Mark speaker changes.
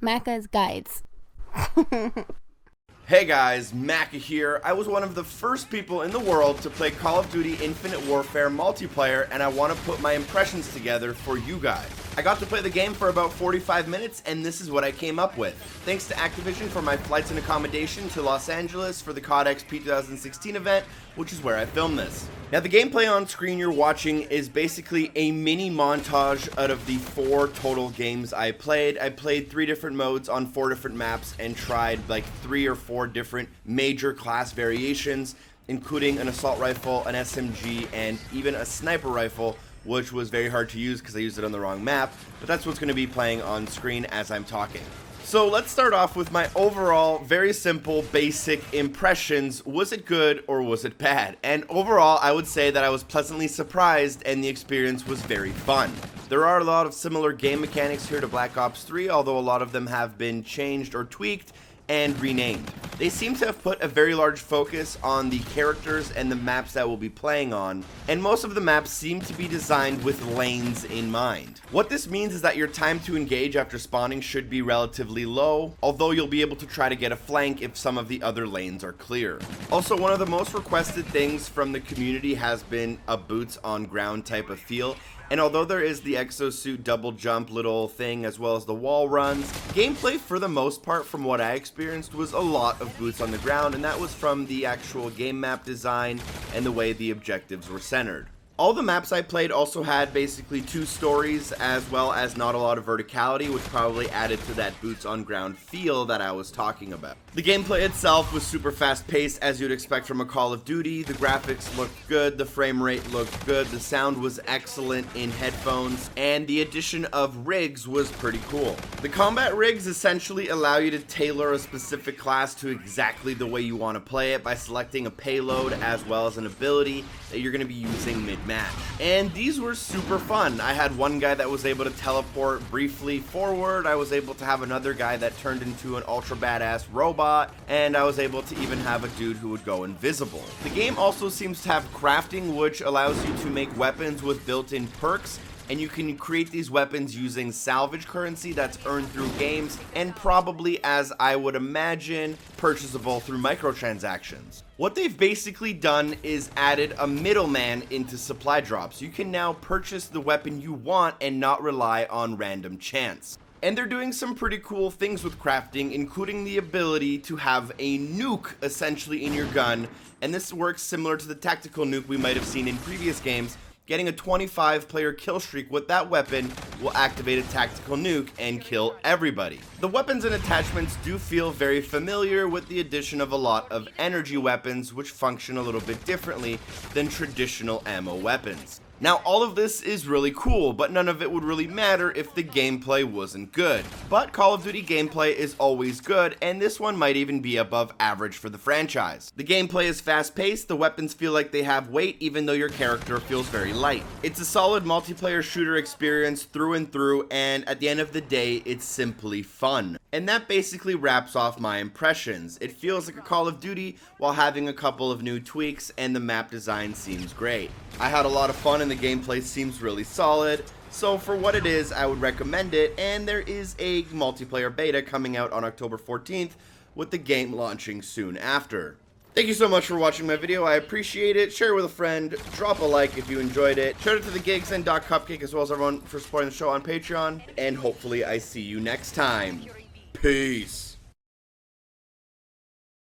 Speaker 1: Macca's Guides.
Speaker 2: Hey guys, Macca here. I was one of the first people in the world to play Call of Duty Infinite Warfare multiplayer, and I want to put my impressions together for you guys. I got to play the game for about 45 minutes, and this is what I came up with. Thanks to Activision for my flights and accommodation to Los Angeles for the COD XP 2016 event, which is where I filmed this. Now, the gameplay on screen you're watching is basically a mini montage out of the 4 total games I played. I played 3 different modes on 4 different maps and tried like 3 or 4 different major class variations, including an assault rifle, an SMG, and even a sniper rifle, which was very hard to use because I used it on the wrong map, but that's what's going to be playing on screen as I'm talking. So let's start off with my overall, very simple, basic impressions. Was it good or was it bad? And overall, I would say that I was pleasantly surprised and the experience was very fun. There are a lot of similar game mechanics here to Black Ops 3, although a lot of them have been changed or tweaked and renamed. They seem to have put a very large focus on the characters and the maps that we'll be playing on, and most of the maps seem to be designed with lanes in mind. What this means is that your time to engage after spawning should be relatively low, although you'll be able to try to get a flank if some of the other lanes are clear. Also, one of the most requested things from the community has been a boots on ground type of feel. And although there is the exosuit double jump little thing as well as the wall runs, gameplay for the most part from what I experienced was a lot of boots on the ground, and that was from the actual game map design and the way the objectives were centered. All the maps I played also had basically 2 stories as well as not a lot of verticality, which probably added to that boots on ground feel that I was talking about. The gameplay itself was super fast paced as you'd expect from a Call of Duty. The graphics looked good, the frame rate looked good, the sound was excellent in headphones, and the addition of rigs was pretty cool. The combat rigs essentially allow you to tailor a specific class to exactly the way you want to play it by selecting a payload as well as an ability that you're going to be using mid-match. And these were super fun. I had one guy that was able to teleport briefly forward, I was able to have another guy that turned into an ultra badass robot, and I was able to even have a dude who would go invisible. The game also seems to have crafting, which allows you to make weapons with built-in perks, and you can create these weapons using salvage currency that's earned through games and probably, as I would imagine, purchasable through microtransactions. What they've basically done is added a middleman into supply drops. You can now purchase the weapon you want and not rely on random chance. And they're doing some pretty cool things with crafting, including the ability to have a nuke essentially in your gun, and this works similar to the tactical nuke we might have seen in previous games. Getting a 25-player kill streak with that weapon will activate a tactical nuke and kill everybody. The weapons and attachments do feel very familiar with the addition of a lot of energy weapons, which function a little bit differently than traditional ammo weapons. Now, all of this is really cool, but none of it would really matter if the gameplay wasn't good. But Call of Duty gameplay is always good, and this one might even be above average for the franchise. The gameplay is fast-paced, the weapons feel like they have weight, even though your character feels very light. It's a solid multiplayer shooter experience through and through, and at the end of the day, it's simply fun. And that basically wraps off my impressions. It feels like a Call of Duty while having a couple of new tweaks, and the map design seems great. I had a lot of fun and the gameplay seems really solid, so for what it is, I would recommend it, and there is a multiplayer beta coming out on October 14th, with the game launching soon after. Thank you so much for watching my video, I appreciate it. Share it with a friend, drop a like if you enjoyed it, shout out to the gigs and Doc Cupcake as well as everyone for supporting the show on Patreon, and hopefully I see you next time. Peace.